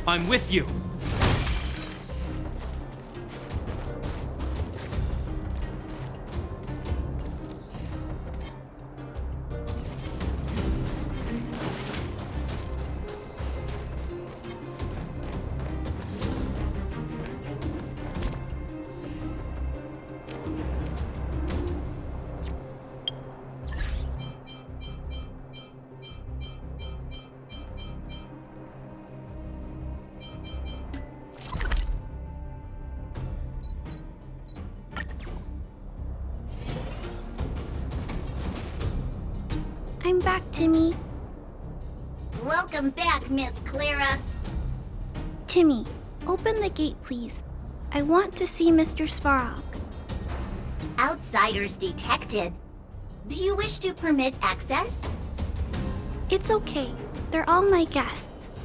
I'm with you. I'm back, Timmy. Welcome back, Miss Clara. Timmy, open the gate, please. I want to see Mr. Svarog. Outsiders detected. Do you wish to permit access? It's okay. They're all my guests.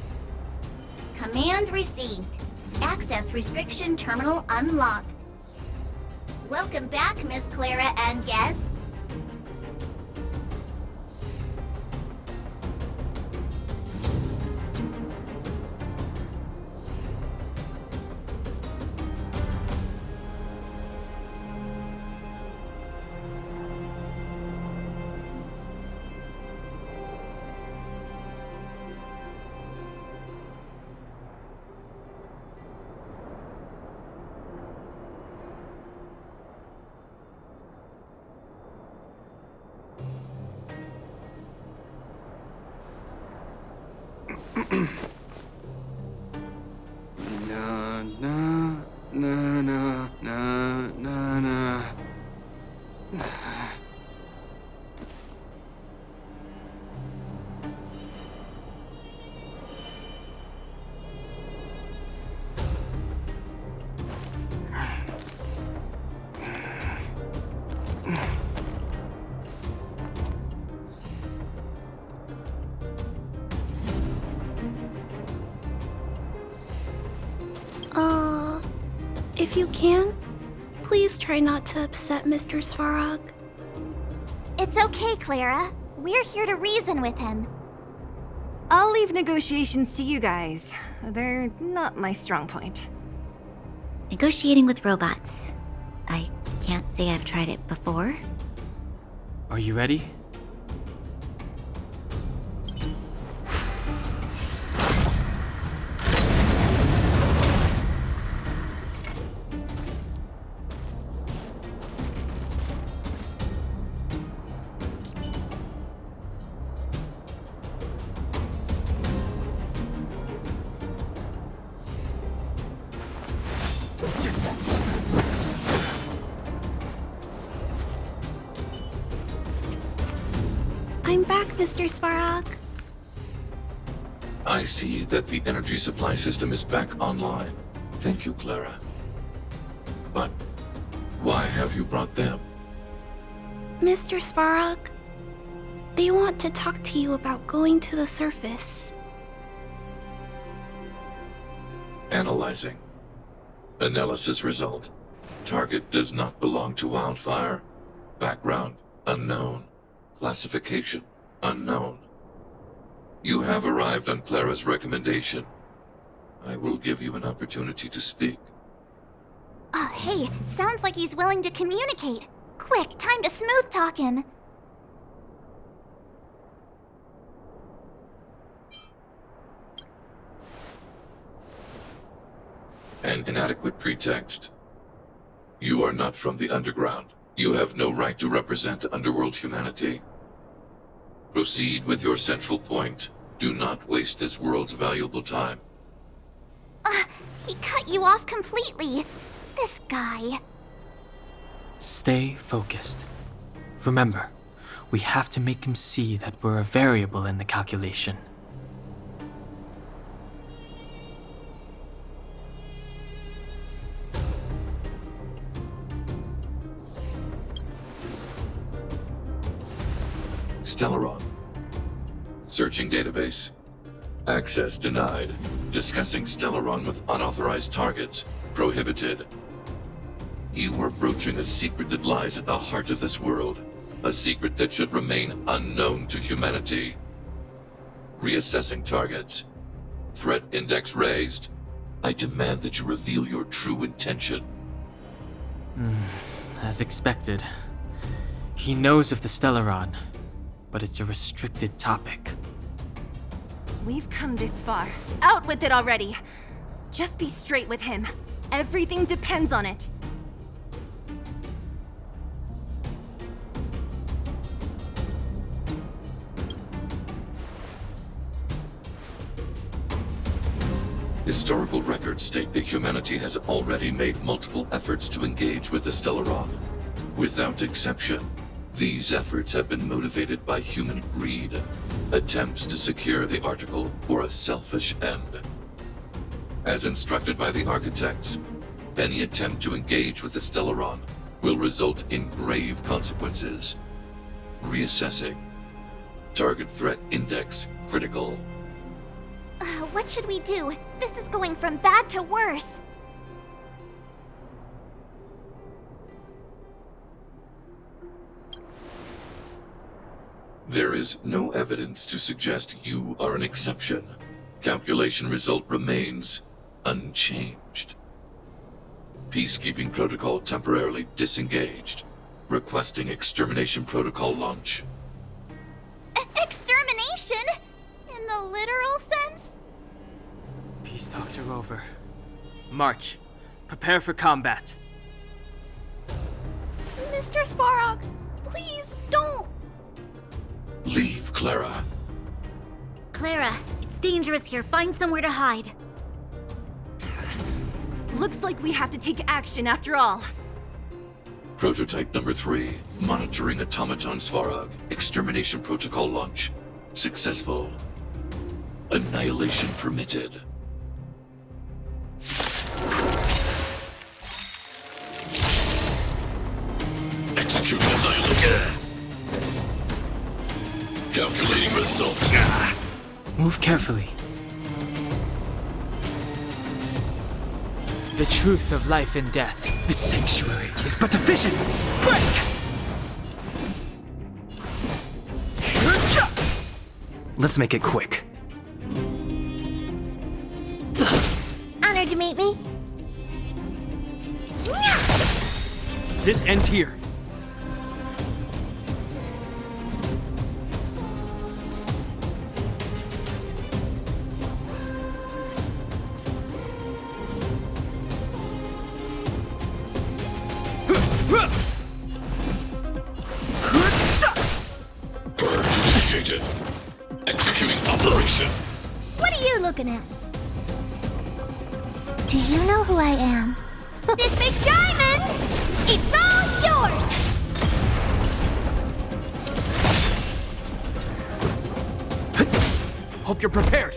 Command received. Access restriction terminal unlocked. Welcome back, Miss Clara and guests. Na na na na na na na. If you can, please try not to upset Mr. Svarog. It's okay, Clara. We're here to reason with him. I'll leave negotiations to you guys. They're not my strong point. Negotiating with robots. I can't say I've tried it before. Are you ready? I'm back, Mr. Svarog. I see that the energy supply system is back online. Thank you, Clara. But why have you brought them? Mr. Svarog, they want to talk to you about going to the surface. Analyzing. Analysis result. Target does not belong to Wildfire. Background unknown. Classification unknown. You have arrived on Clara's recommendation. I will give you an opportunity to speak. Oh, hey, sounds like he's willing to communicate. Quick, time to smooth talk him. An inadequate pretext. You are not from the underground. You have no right to represent underworld humanity. Proceed with your central point. Do not waste this world's valuable time. He cut you off completely. This guy. Stay focused. Remember, we have to make him see that we're a variable in the calculation. Stellaron. Searching database. Access denied. Discussing Stellaron with unauthorized targets. Prohibited. You are broaching a secret that lies at the heart of this world. A secret that should remain unknown to humanity. Reassessing targets. Threat index raised. I demand that you reveal your true intention. As expected. He knows of the Stellaron, but it's a restricted topic. We've come this far. Out with it already! Just be straight with him. Everything depends on it. Historical records state that humanity has already made multiple efforts to engage with the Stellaron. Without exception, these efforts have been motivated by human greed, attempts to secure the article for a selfish end. As instructed by the architects, any attempt to engage with the Stellaron will result in grave consequences. Reassessing. Target threat index critical. What should we do? This is going from bad to worse. There is no evidence to suggest you are an exception. Calculation result remains unchanged. Peacekeeping protocol temporarily disengaged. Requesting extermination protocol launch. Extermination? In the literal sense? Peace talks are over. March. Prepare for combat. Mr. Svarog, please don't. Leave, Clara. Clara, it's dangerous here. Find somewhere to hide. Looks like we have to take action after all. Prototype number 3. Monitoring automaton Svarog. Extermination protocol launch. Successful. Annihilation permitted. Executing annihilation. Calculating result. Move carefully. The truth of life and death. The sanctuary is but a vision. Break! Let's make it quick. Honored to meet me. This ends here. Purge initiated. Executing operation. What are you looking at? Do you know who I am? This big diamond! It's all yours! Hope you're prepared.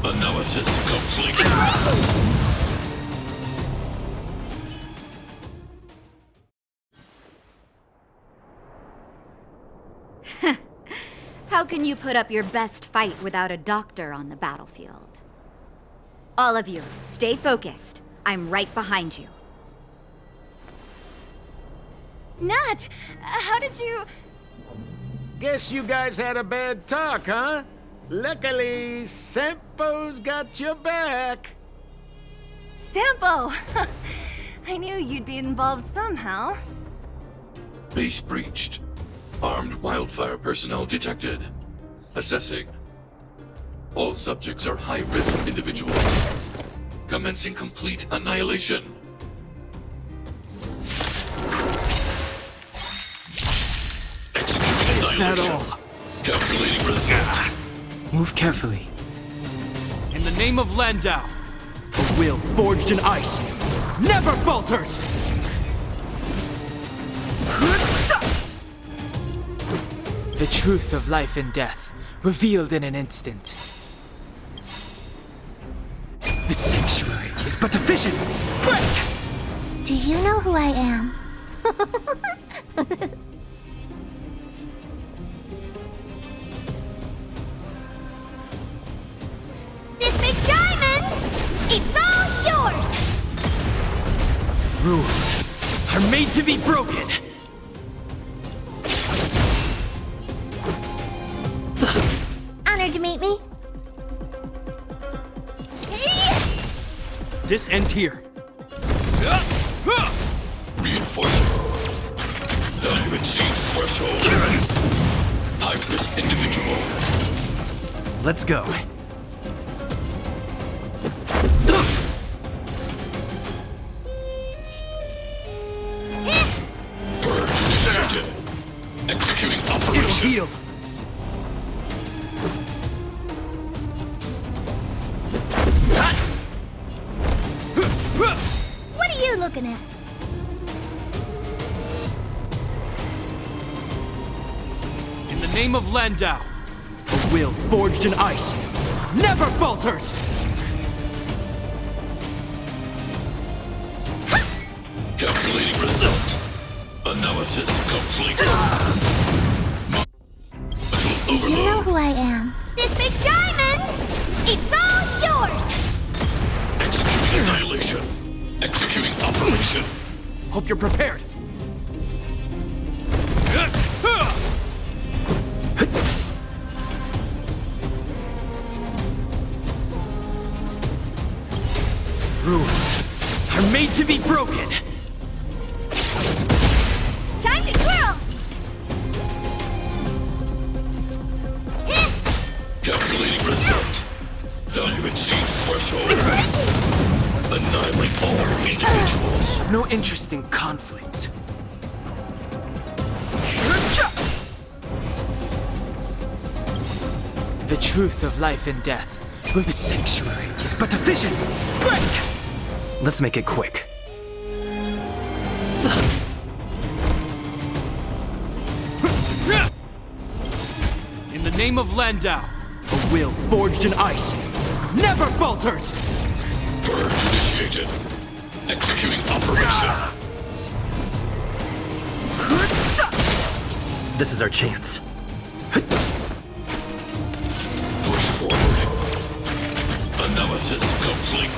Analysis complete. How can you put up your best fight without a doctor on the battlefield? All of you, stay focused. I'm right behind you. Nat, how did you... Guess you guys had a bad talk, huh? Luckily, Sempo's got your back. Sampo! I knew you'd be involved somehow. Base breached. Armed wildfire personnel detected. Assessing. All subjects are high-risk individuals. Commencing complete annihilation. Executing Is that annihilation. all? Calculating result. Move carefully. In the name of Landau, a will forged in ice never falters! The truth of life and death, revealed in an instant. The sanctuary is but a vision. Break! Do you know who I am? This big diamond! It's all yours! Rules. be broken! Honored to meet me. This ends here. Reinforcement. Value exceeds threshold. High-risk individual. Let's go. Purge initiated. Executing It'll operation. heal. What are you looking at? In the name of Landau, a will forged in ice never falters! Calculating result. Analysis complete. Module You know overload. who I am. This big diamond! It's all yours! Executing annihilation. Executing operation. Hope you're prepared. Rules are made to be broken. Time to twirl! Calculating result. Value exceeds threshold. Annihilate all individuals. No interest in conflict. The truth of life and death with the sanctuary is but a vision. Break! Let's make it quick. In the name of Landau, a will forged in ice never falters! Purge initiated. Executing operation. This is our chance. Push forward. Analysis complete.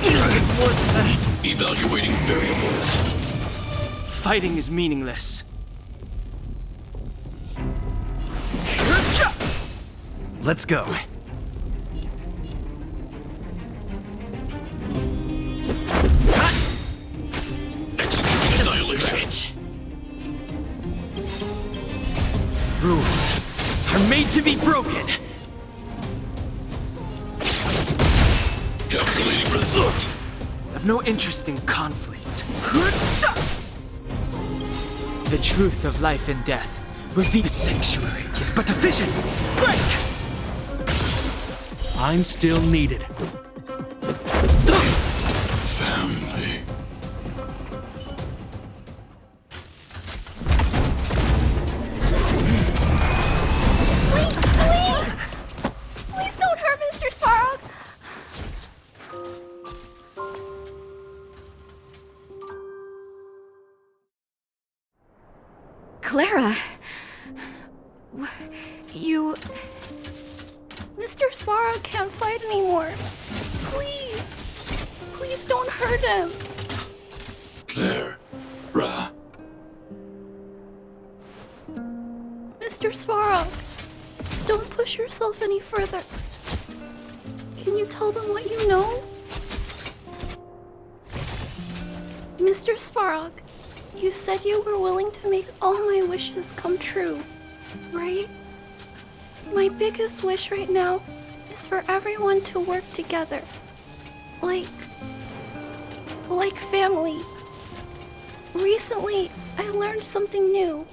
Evaluating variables. Fighting is meaningless. Let's go. Executing annihilation. Rules are made to be broken. Calculating result. I've no interest in conflict. The truth of life and death reveal the sanctuary is but a vision. Break! I'm still needed. Family. Please don't hurt Mr. Svarog! Clara. You. Mr. Svarog can't fight anymore. Please. Please don't hurt him. Claire. Ra. Mr. Svarog, don't push yourself any further. Can you tell them what you know? Mr. Svarog, you said you were willing to make all my wishes come true, right? My biggest wish right now is for everyone to work together. Like family. Recently, I learned something new.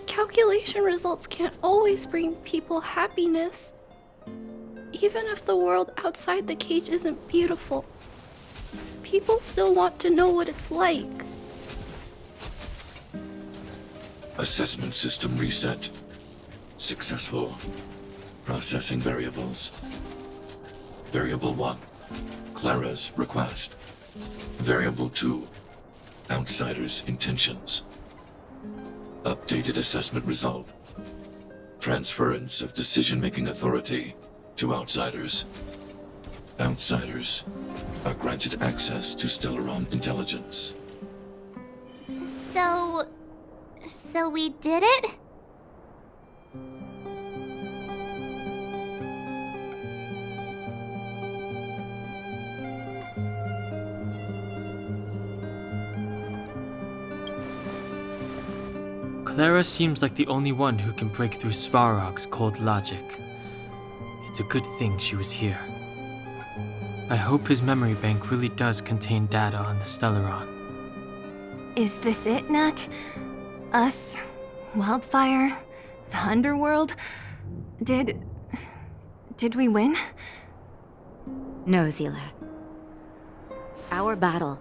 Calculation results can't always bring people happiness. Even if the world outside the cage isn't beautiful, people still want to know what it's like. Assessment system reset. Successful. Processing variables. Variable 1. Clara's request. Variable 2. Outsider's intentions. Updated assessment result. Transference of decision-making authority to outsiders. Outsiders are granted access to Stellaron intelligence. So we did it? Clara seems like the only one who can break through Svarog's cold logic. It's a good thing she was here. I hope his memory bank really does contain data on the Stellaron. Is this it, Nat? Us? Wildfire? The underworld? Did we win? No, Zila. Our battle,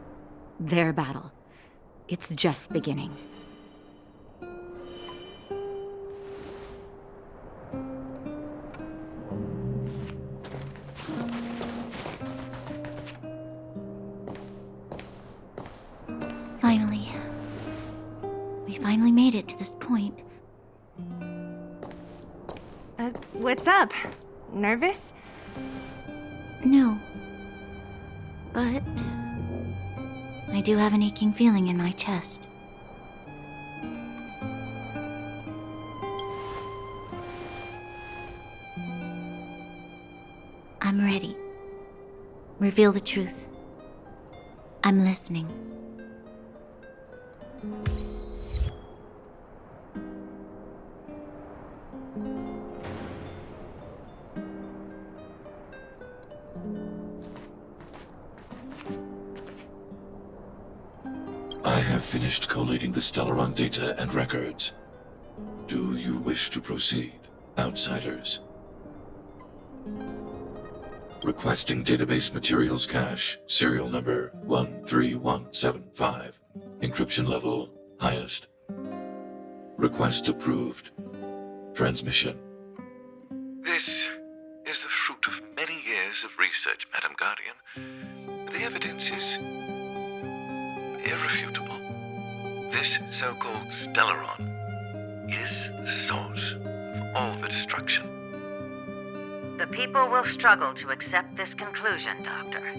their battle, it's just beginning. Finally. We finally made it to this point. What's up? Nervous? No. But I do have an aching feeling in my chest. I'm ready. Reveal the truth. I'm listening. I have finished collating the Stellaron data and records. Do you wish to proceed, outsiders? Requesting database materials cache, serial number 13175. Encryption level, highest. Request approved. Transmission. This is the fruit of many years of research, Madam Guardian. The evidence is irrefutable. This so-called Stellaron is the source of all the destruction. The people will struggle to accept this conclusion, Doctor.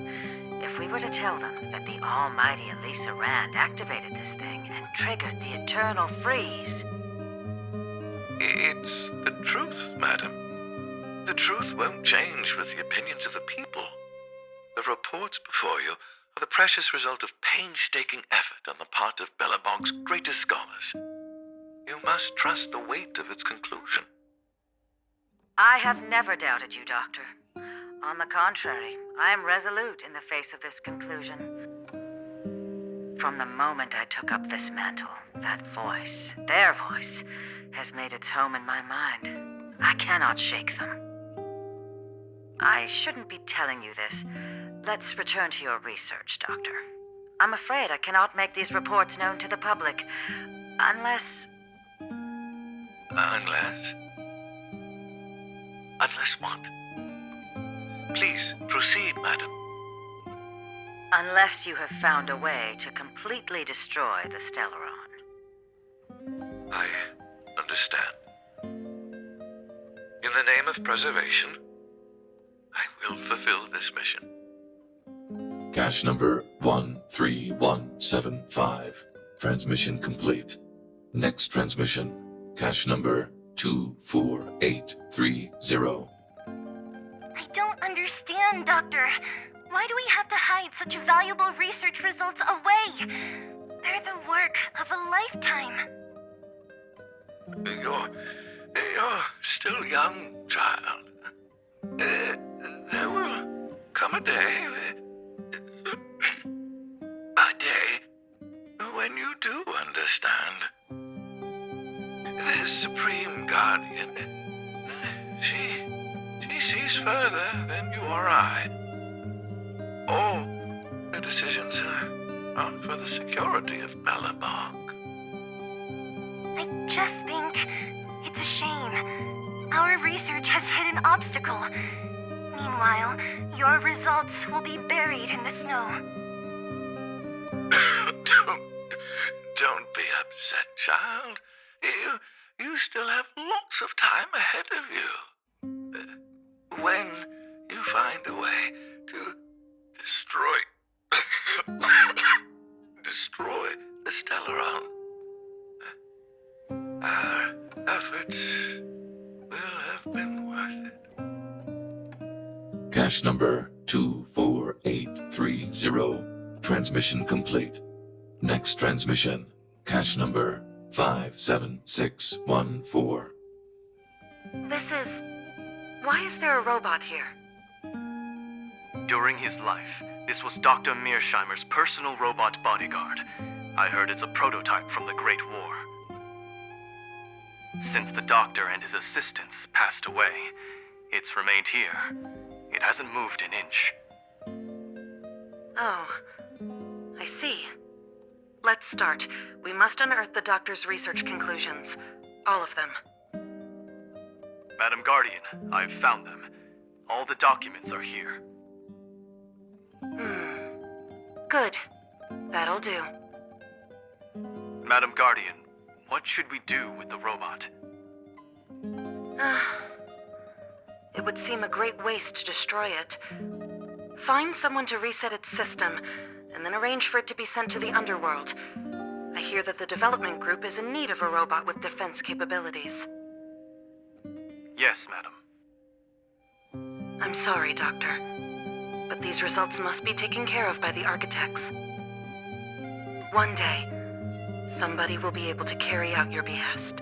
If we were to tell them that the almighty Elisa Rand activated this thing and triggered the eternal freeze... It's the truth, madam. The truth won't change with the opinions of the people. The reports before you are the precious result of painstaking effort on the part of Bellabog's greatest scholars. You must trust the weight of its conclusion. I have never doubted you, Doctor. On the contrary, I am resolute in the face of this conclusion. From the moment I took up this mantle, that voice, their voice, has made its home in my mind. I cannot shake them. I shouldn't be telling you this. Let's return to your research, Doctor. I'm afraid I cannot make these reports known to the public, unless... Unless? Unless what? Please, proceed, madam. Unless you have found a way to completely destroy the Stellaron. I understand. In the name of preservation, I will fulfill this mission. Cache number 13175. Transmission complete. Next transmission. Cache number 24830. I don't understand, Doctor. Why do we have to hide such valuable research results away? They're the work of a lifetime. You're still young, child. There will come a day when you do understand. This Supreme Guardian, she sees further than you or I. All her decisions are for the security of Bellabog. I just think it's a shame. Our research has hit an obstacle. Meanwhile, your results will be buried in the snow. Don't be upset, child. You still have lots of time ahead of you. When you find a way to destroy Stellar, our efforts will have been worth it. Cache number 24830. Transmission complete. Next transmission. Cache number 57614. Why is there a robot here? During his life, this was Dr. Mearsheimer's personal robot bodyguard. I heard it's a prototype from the Great War. Since the doctor and his assistants passed away, it's remained here. It hasn't moved an inch. Oh, I see. Let's start. We must unearth the doctor's research conclusions. All of them. Madam Guardian, I've found them. All the documents are here. Good. That'll do. Madam Guardian, what should we do with the robot? It would seem a great waste to destroy it. Find someone to reset its system, and then arrange for it to be sent to the underworld. I hear that the development group is in need of a robot with defense capabilities. Yes, madam. I'm sorry, Doctor, but these results must be taken care of by the architects. One day, somebody will be able to carry out your behest.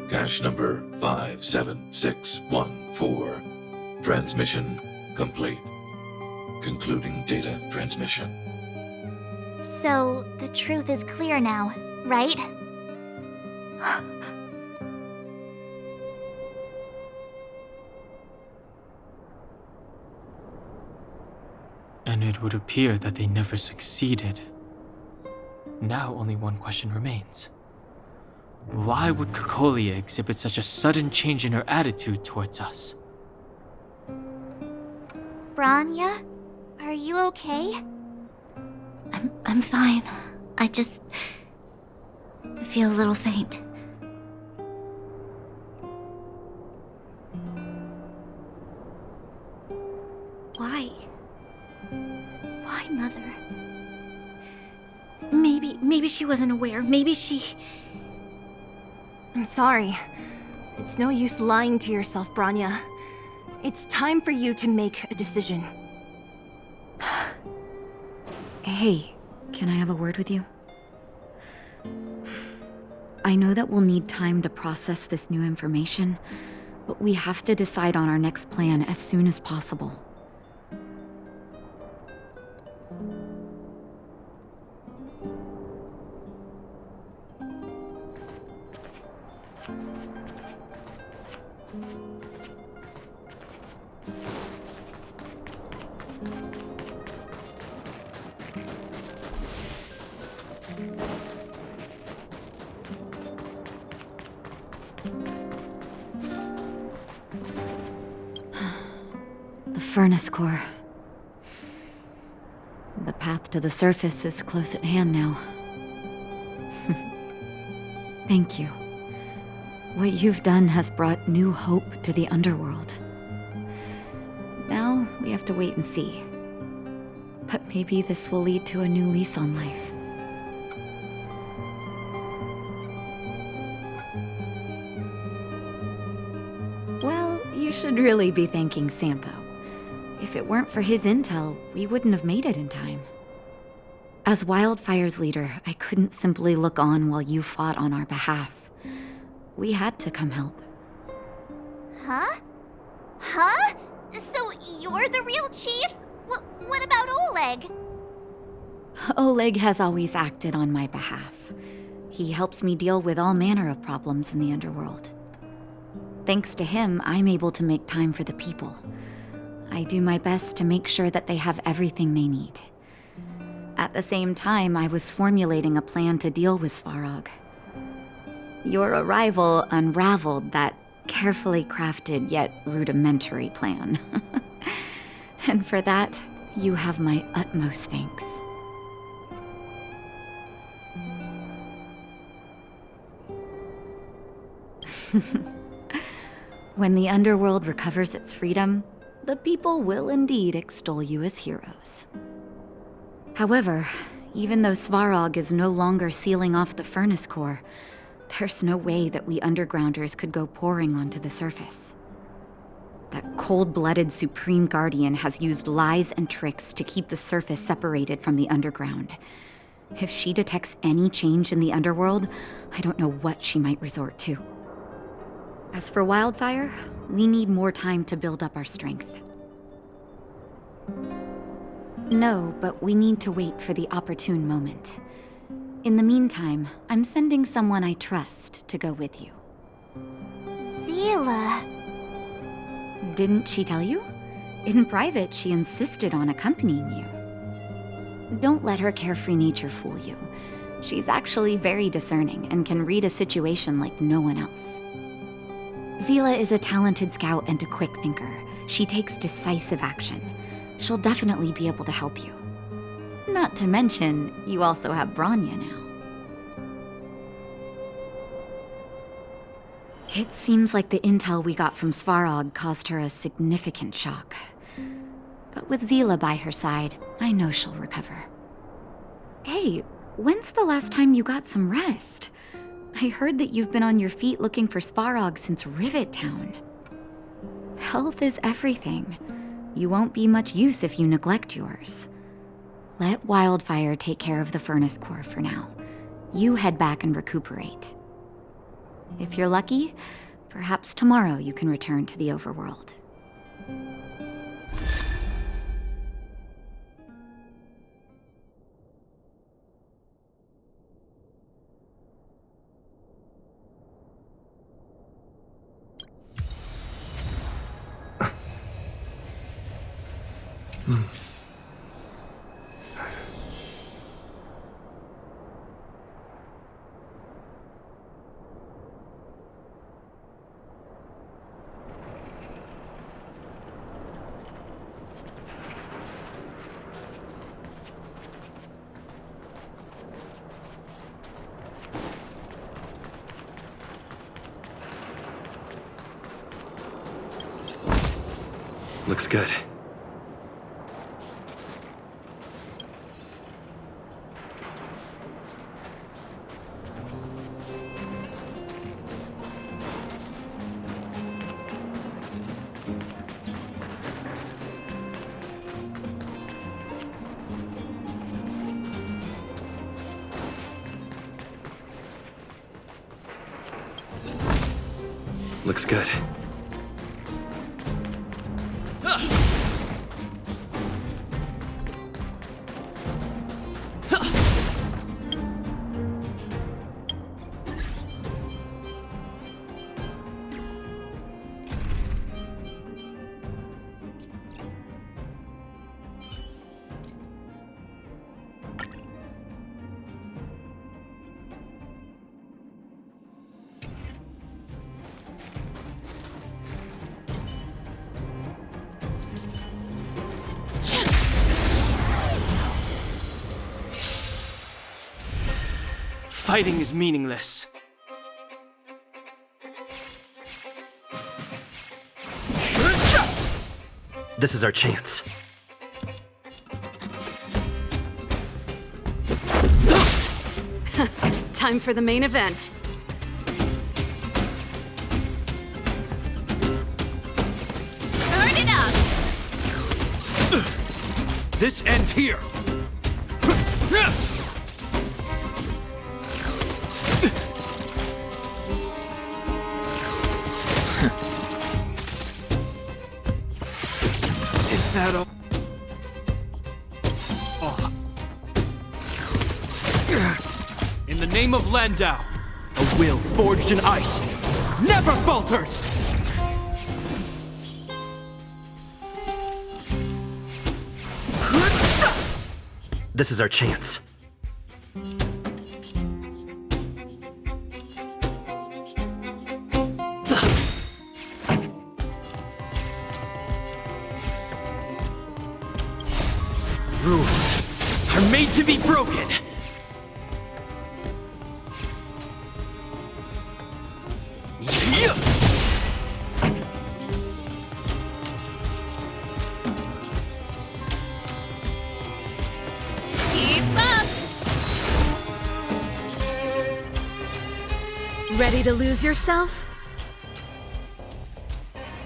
Cache number 57614. Transmission complete. Concluding data transmission. So, the truth is clear now, right? And it would appear that they never succeeded. Now only one question remains. Why would Cocolia exhibit such a sudden change in her attitude towards us? Branya? Are you okay? I'm fine. I feel a little faint. Why? Why, Mother? Maybe she wasn't aware. Maybe she... I'm sorry. It's no use lying to yourself, Branya. It's time for you to make a decision. Hey, can I have a word with you? I know that we'll need time to process this new information, but we have to decide on our next plan as soon as possible. Furnace core. The path to the surface is close at hand now. Thank you. What you've done has brought new hope to the underworld. Now we have to wait and see. But maybe this will lead to a new lease on life. Well, you should really be thanking Sampo. If it weren't for his intel, we wouldn't have made it in time. As Wildfire's leader, I couldn't simply look on while you fought on our behalf. We had to come help. Huh? Huh? So you're the real chief? What about Oleg? Oleg has always acted on my behalf. He helps me deal with all manner of problems in the underworld. Thanks to him, I'm able to make time for the people. I do my best to make sure that they have everything they need. At the same time, I was formulating a plan to deal with Svarog. Your arrival unraveled that carefully crafted yet rudimentary plan. And for that, you have my utmost thanks. When the underworld recovers its freedom, the people will indeed extol you as heroes. However, Even though Svarog is no longer sealing off the furnace core, there's no way that we undergrounders could go pouring onto the surface. That cold-blooded Supreme Guardian has used lies and tricks to keep the surface separated from the underground. If she detects any change in the underworld, I don't know what she might resort to. As for Wildfire, we need more time to build up our strength. No, but we need to wait for the opportune moment. In the meantime, I'm sending someone I trust to go with you. Zila. Didn't she tell you? In private, she insisted on accompanying you. Don't let her carefree nature fool you. She's actually very discerning and can read a situation like no one else. Zila is a talented scout and a quick thinker. She takes decisive action. She'll definitely be able to help you. Not to mention, you also have Bronya now. It seems like the intel we got from Svarog caused her a significant shock. But with Zila by her side, I know she'll recover. Hey, when's the last time you got some rest? I heard that you've been on your feet looking for Svarog since Rivet Town. Health is everything. You won't be much use if you neglect yours. Let Wildfire take care of the furnace core for now. You head back and recuperate. If you're lucky, perhaps tomorrow you can return to the overworld. Looks good. Looks good. Fighting is meaningless. This is our chance. Time for the main event. Turn it up! This ends here! Is that all? Oh. In the name of Landau, a will forged in ice never falters! This is our chance. Rules are made to be broken. Keep up! Ready to lose yourself?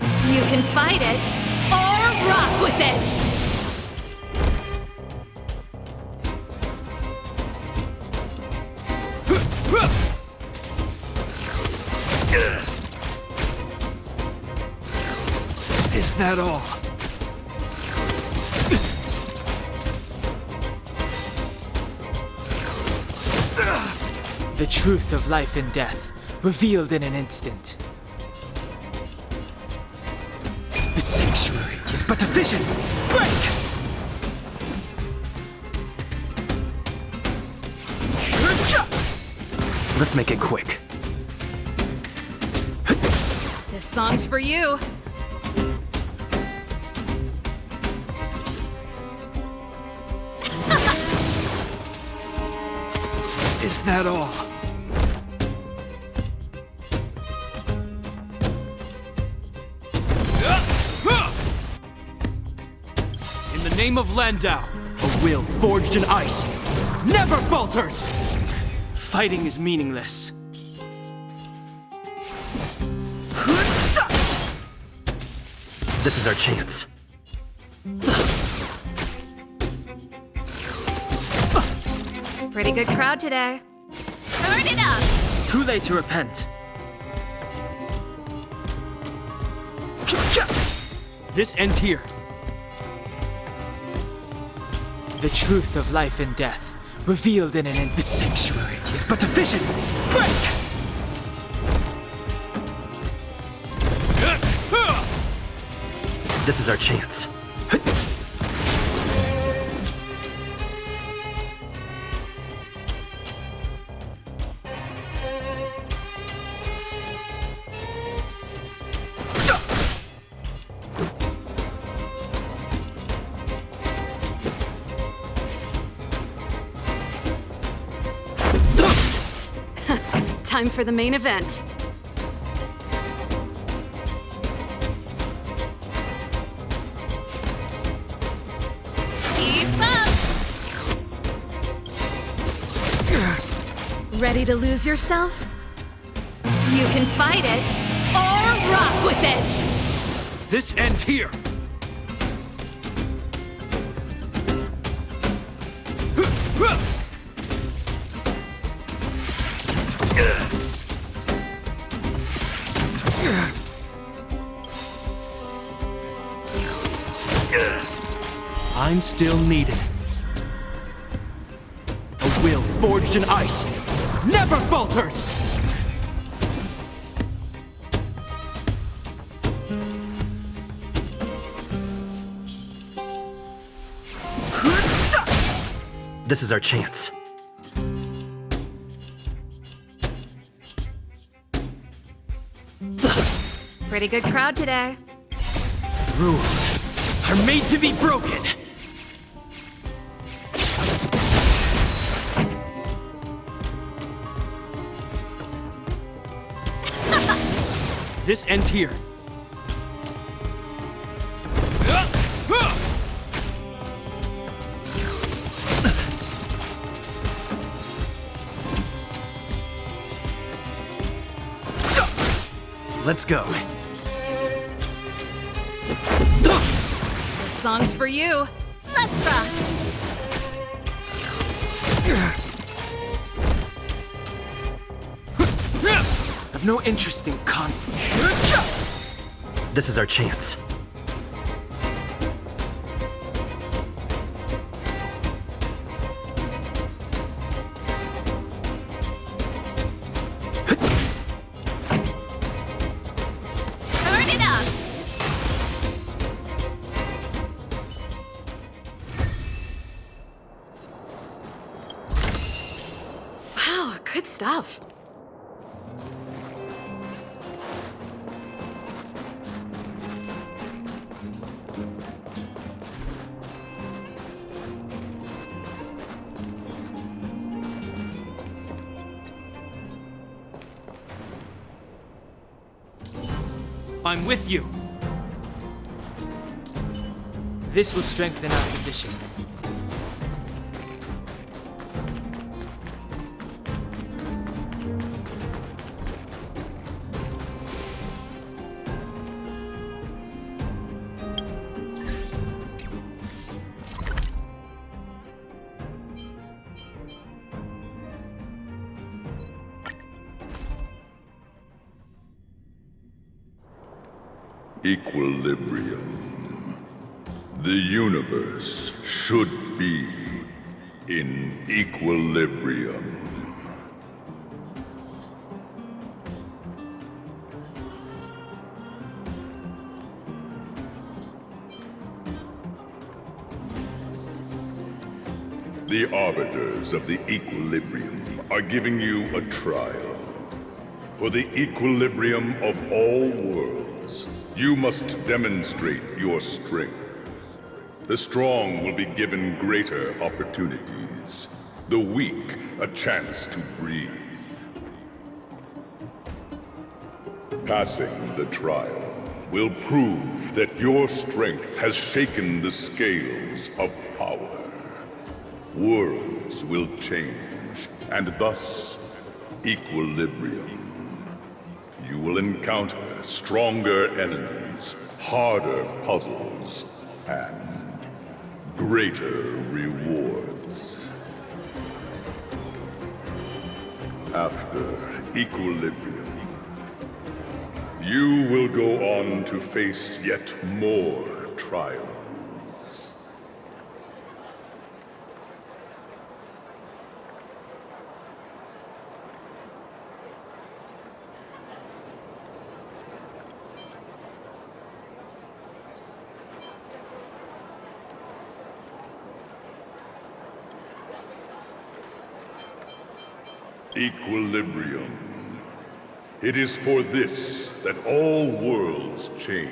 You can fight it, or rock with it! Is that all? The truth of life and death, revealed in an instant. The sanctuary is but a vision! Break! Let's make it quick. This song's for you. Is that all? In the name of Landau, a will forged in ice never falters! Fighting is meaningless. This is our chance. Pretty good crowd today. Turn it up! Too late to repent. This ends here. The truth of life and death, revealed in an instant. The sanctuary is but a vision! Break! This is our chance. Time for the main event. Keep up! Ready to lose yourself? You can fight it, or rock with it! This ends here. I'm still needed. A will forged in ice never falters! This is our chance. Pretty good crowd today. Rules are made to be broken. This ends here. Let's go. This song's for you. Let's rock! I've no interest in conflict. This is our chance. Turn it up! Wow, good stuff. I'm with you. This will strengthen our position. Equilibrium. The universe should be in equilibrium. The arbiters of the equilibrium are giving you a trial. For the equilibrium of all worlds, you must demonstrate your strength. The strong will be given greater opportunities. The weak a chance to breathe. Passing the trial will prove that your strength has shaken the scales of power. Worlds will change, and thus equilibrium. You will encounter stronger enemies, harder puzzles, and greater rewards. After equilibrium, you will go on to face yet more trials. Equilibrium. It is for this that all worlds change.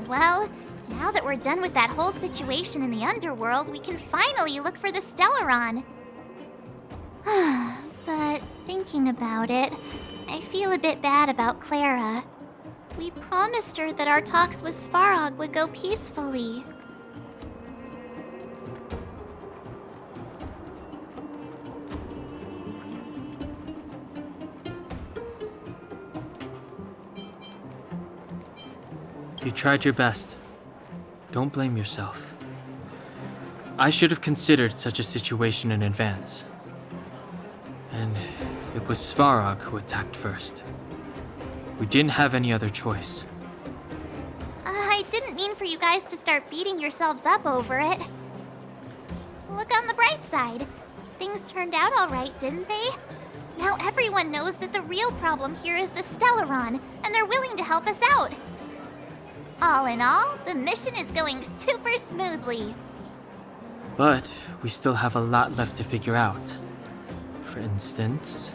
Well, now that we're done with that whole situation in the underworld, we can finally look for the Stellaron. But thinking about it, I feel a bit bad about Clara. We promised her that our talks with Svarog would go peacefully. You tried your best. Don't blame yourself. I should have considered such a situation in advance. And it was Svarog who attacked first. We didn't have any other choice. I didn't mean for you guys to start beating yourselves up over it. Look on the bright side. Things turned out all right, didn't they? Now everyone knows that the real problem here is the Stellaron, and they're willing to help us out. All in all, the mission is going super smoothly. But we still have a lot left to figure out. For instance...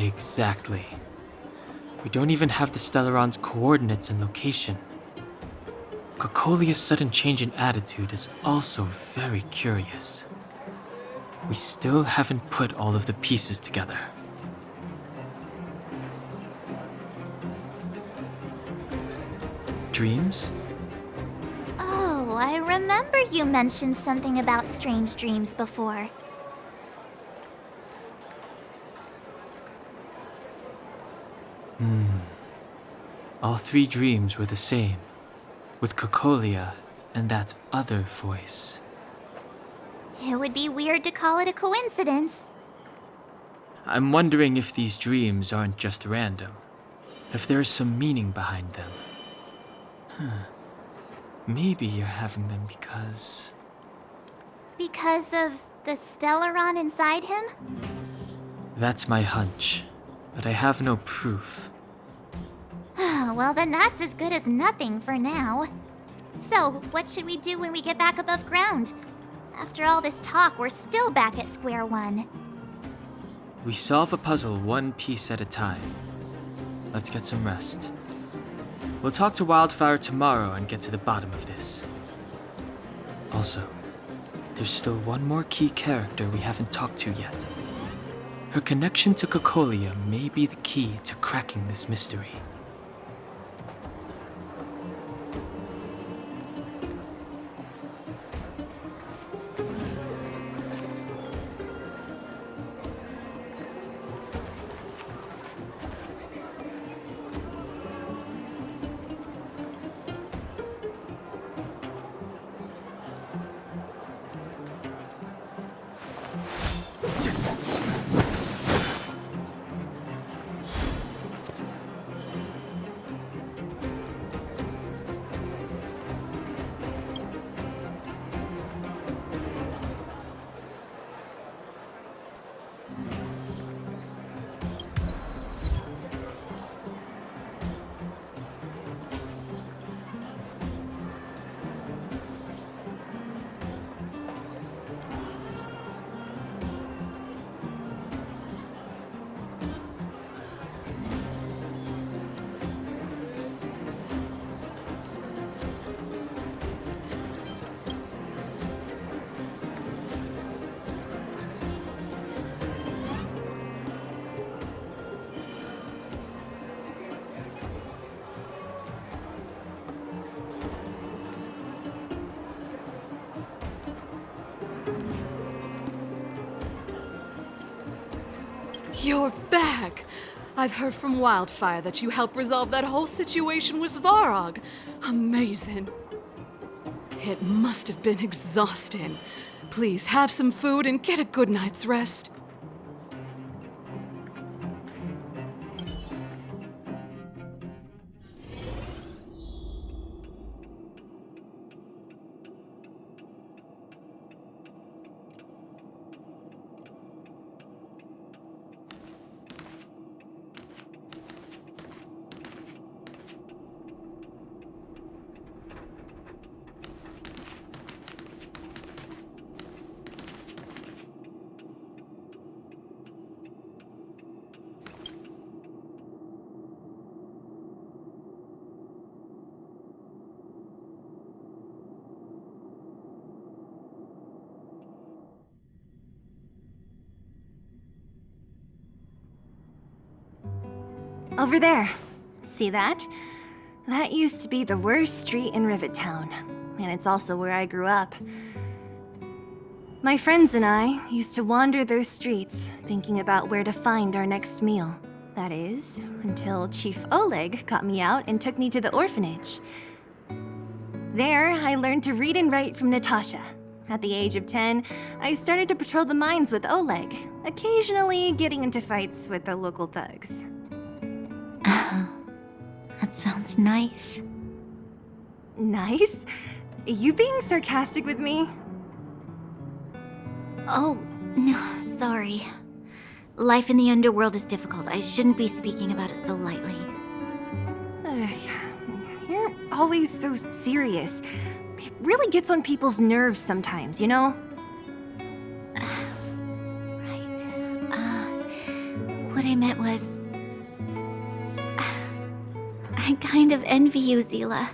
Exactly. We don't even have the Stellaron's coordinates and location. Cocolia's sudden change in attitude is also very curious. We still haven't put all of the pieces together. Dreams? Oh, I remember you mentioned something about strange dreams before. All three dreams were the same, with Cocolia and that other voice. It would be weird to call it a coincidence. I'm wondering if these dreams aren't just random, if there is some meaning behind them. Maybe you're having them because... Because of the Stellaron inside him? That's my hunch, but I have no proof. Well, then that's as good as nothing for now. So, what should we do when we get back above ground? After all this talk, we're still back at square one. We solve a puzzle one piece at a time. Let's get some rest. We'll talk to Wildfire tomorrow and get to the bottom of this. Also, there's still one more key character we haven't talked to yet. Her connection to Cocolia may be the key to cracking this mystery. You're back! I've heard from Wildfire that you helped resolve that whole situation with Svarog. Amazing. It must have been exhausting. Please have some food and get a good night's rest. Over there. See that? That used to be the worst street in Rivet Town, and it's also where I grew up. My friends and I used to wander those streets, thinking about where to find our next meal. That is, until Chief Oleg got me out and took me to the orphanage. There, I learned to read and write from Natasha. At the age of 10, I started to patrol the mines with Oleg, occasionally getting into fights with the local thugs. That sounds nice. Nice? You being sarcastic with me? Oh, no, sorry. Life in the underworld is difficult. I shouldn't be speaking about it so lightly. You're always so serious. It really gets on people's nerves sometimes, you know? What I meant was, kind of envy you, Zila.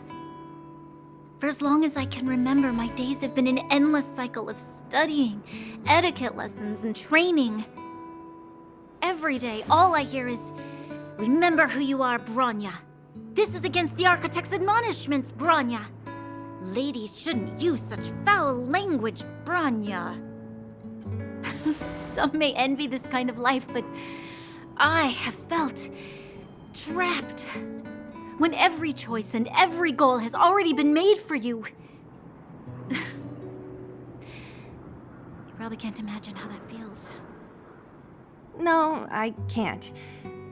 For as long as I can remember, my days have been an endless cycle of studying, etiquette lessons, and training. Every day, all I hear is, "Remember who you are, Bronya. This is against the Architect's admonishments, Bronya. Ladies shouldn't use such foul language, Bronya." Some may envy this kind of life, but I have felt trapped. When every choice and every goal has already been made for you. You probably can't imagine how that feels. No, I can't.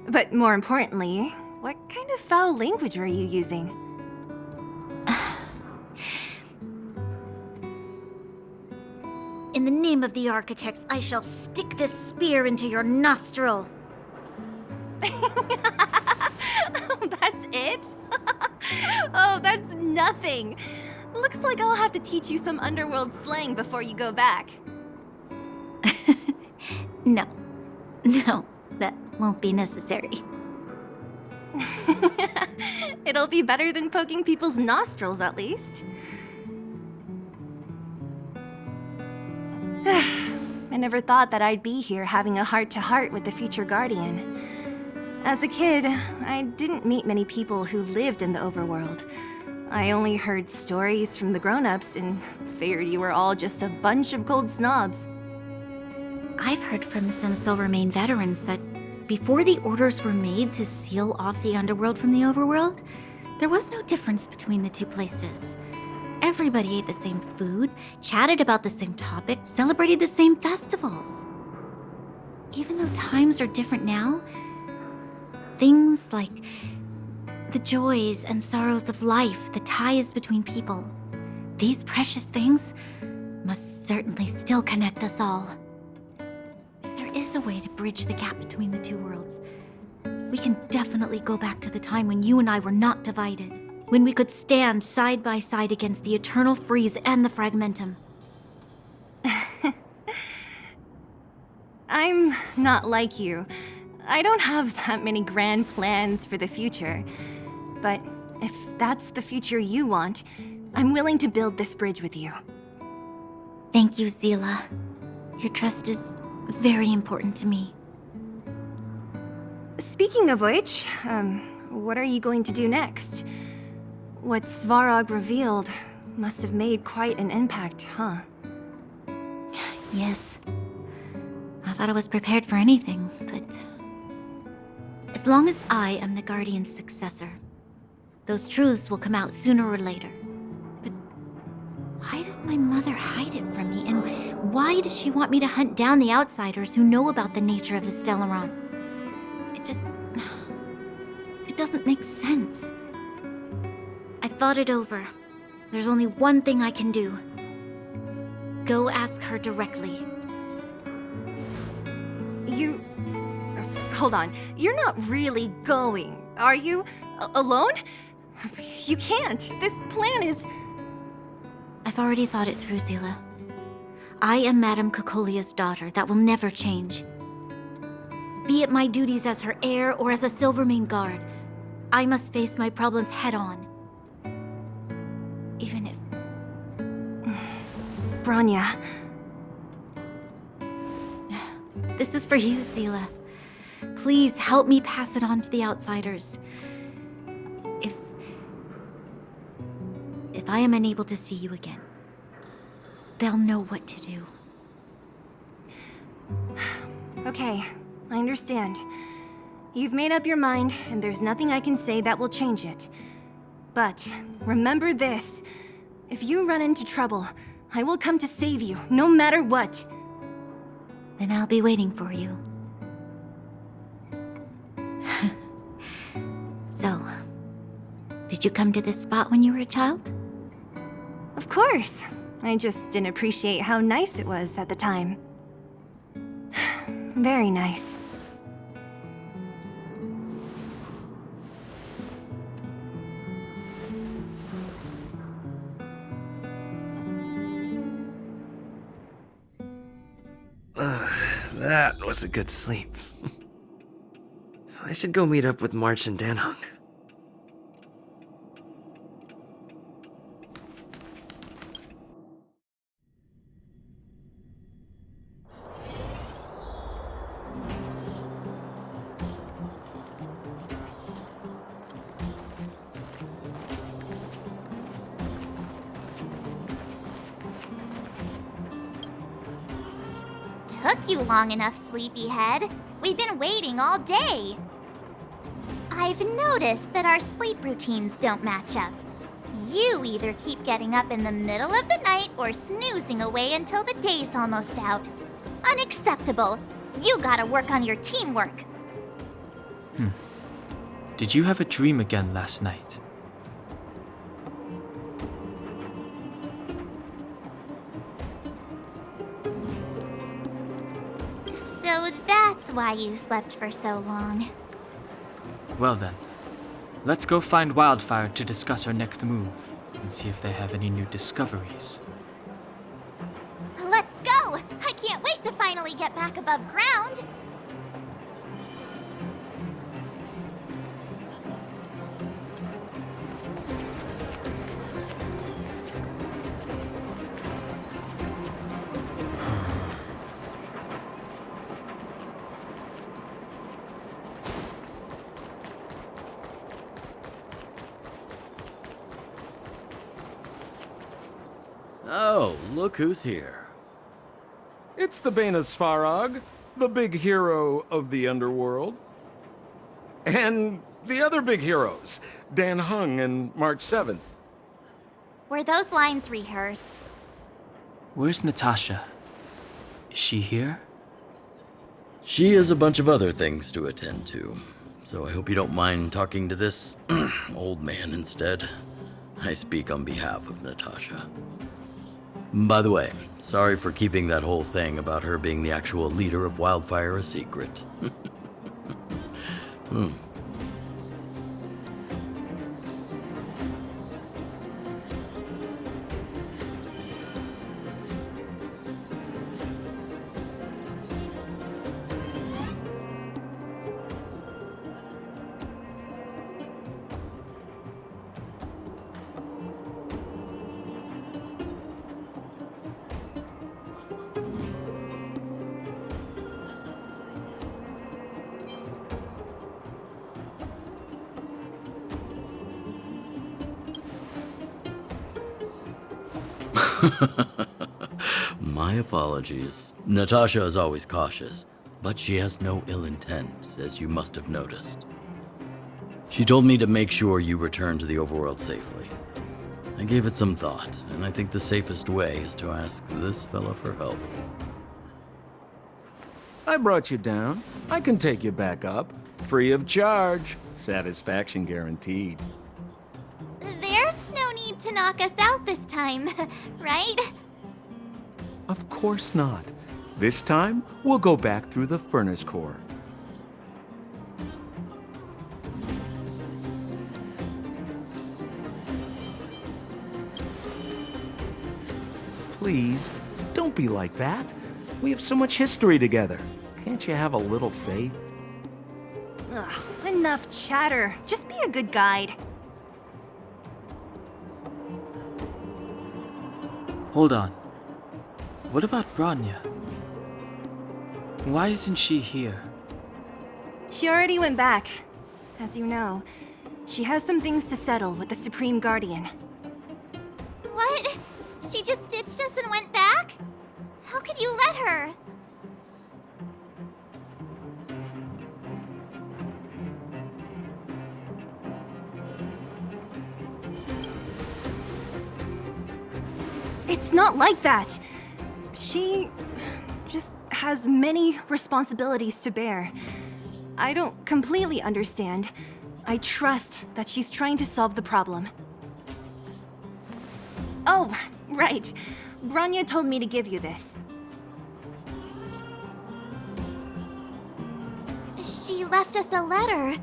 But more importantly, what kind of foul language were you using? In the name of the Architects, I shall stick this spear into your nostril. That's it? Oh, that's nothing. Looks like I'll have to teach you some underworld slang before you go back. No, that won't be necessary. It'll be better than poking people's nostrils, at least. I never thought that I'd be here having a heart-to-heart with the future Guardian. As a kid, I didn't meet many people who lived in the overworld. I only heard stories from the grown-ups and figured you were all just a bunch of cold snobs. I've heard from some Silvermane veterans that before the orders were made to seal off the underworld from the overworld, there was no difference between the two places. Everybody ate the same food, chatted about the same topics, celebrated the same festivals. Even though times are different now, things like the joys and sorrows of life, the ties between people, these precious things must certainly still connect us all. If there is a way to bridge the gap between the two worlds, we can definitely go back to the time when you and I were not divided, when we could stand side by side against the Eternal Freeze and the Fragmentum. I'm not like you. I don't have that many grand plans for the future. But if that's the future you want, I'm willing to build this bridge with you. Thank you, Zila. Your trust is very important to me. Speaking of which, what are you going to do next? What Svarog revealed must have made quite an impact, huh? Yes. I thought I was prepared for anything, but... as long as I am the Guardian's successor, those truths will come out sooner or later. But why does my mother hide it from me? And why does she want me to hunt down the outsiders who know about the nature of the Stellaron? It doesn't make sense. I thought it over. There's only one thing I can do. Go ask her directly. Hold on. You're not really going, are you? Alone? You can't. This plan is... I've already thought it through, Zila. I am Madame Cocolia's daughter. That will never change. Be it my duties as her heir or as a Silvermane guard, I must face my problems head-on. Even if... Bronya. This is for you, Zila. Please help me pass it on to the outsiders. If I am unable to see you again, they'll know what to do. Okay, I understand. You've made up your mind, and there's nothing I can say that will change it. But remember this. If you run into trouble, I will come to save you, no matter what. Then I'll be waiting for you. So, did you come to this spot when you were a child? Of course. I just didn't appreciate how nice it was at the time. Very nice. That was a good sleep. I should go meet up with March and Danhong. took you long enough, sleepyhead. We've been waiting all day. I've noticed that our sleep routines don't match up. You either keep getting up in the middle of the night or snoozing away until the day's almost out. Unacceptable. You gotta work on your teamwork. Did you have a dream again last night? So that's why you slept for so long. Well then, let's go find Wildfire to discuss our next move and see if they have any new discoveries. Let's go! I can't wait to finally get back above ground. Oh, look who's here. It's the Bane of Svarog, the big hero of the underworld. And the other big heroes, Dan Hung and March 7th. Were those lines rehearsed? Where's Natasha? Is she here? She has a bunch of other things to attend to, so I hope you don't mind talking to this old man instead. I speak on behalf of Natasha. By the way, sorry for keeping that whole thing about her being the actual leader of Wildfire a secret. My apologies. Natasha is always cautious, but she has no ill intent, as you must have noticed. She told me to make sure you return to the overworld safely. I gave it some thought, and I think the safest way is to ask this fella for help. I brought you down. I can take you back up. Free of charge. Satisfaction guaranteed. There's no need to knock us out this time, right? Of course not. This time, we'll go back through the furnace core. Please, don't be like that. We have so much history together. Can't you have a little faith? Ugh, enough chatter. Just be a good guide. Hold on. What about Bronya? Why isn't she here? She already went back. As you know, she has some things to settle with the Supreme Guardian. What? She just ditched us and went back? How could you let her? It's not like that. She just has many responsibilities to bear. I don't completely understand. I trust that she's trying to solve the problem. Oh, right. Bronya told me to give you this. She left us a letter.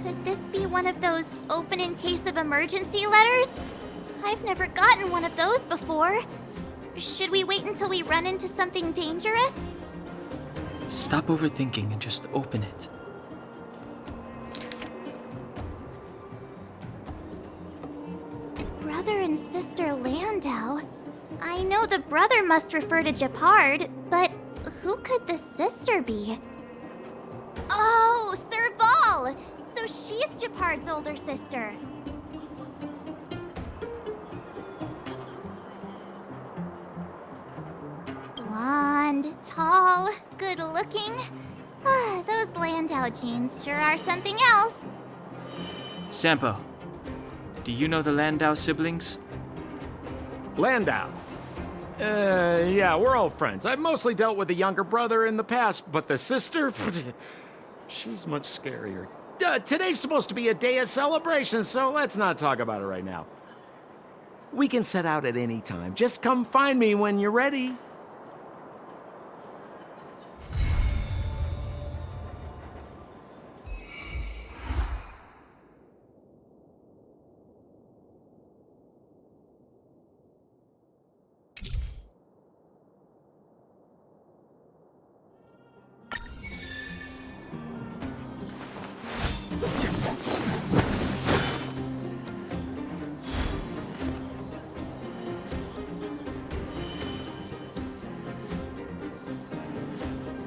Could this be one of those open in case of emergency letters? I've never gotten one of those before. Should we wait until we run into something dangerous? Stop overthinking and just open it. Brother and sister Landau. I know the brother must refer to Japard, but who could the sister be? Oh, Serval! So she's Japard's older sister. looking. Those Landau genes sure are something else. Sampo, do you know the Landau siblings? Landau? Yeah, we're all friends. I've mostly dealt with the younger brother in the past, but the sister? She's much scarier. Today's supposed to be a day of celebration, so let's not talk about it right now. We can set out at any time. Just come find me when you're ready.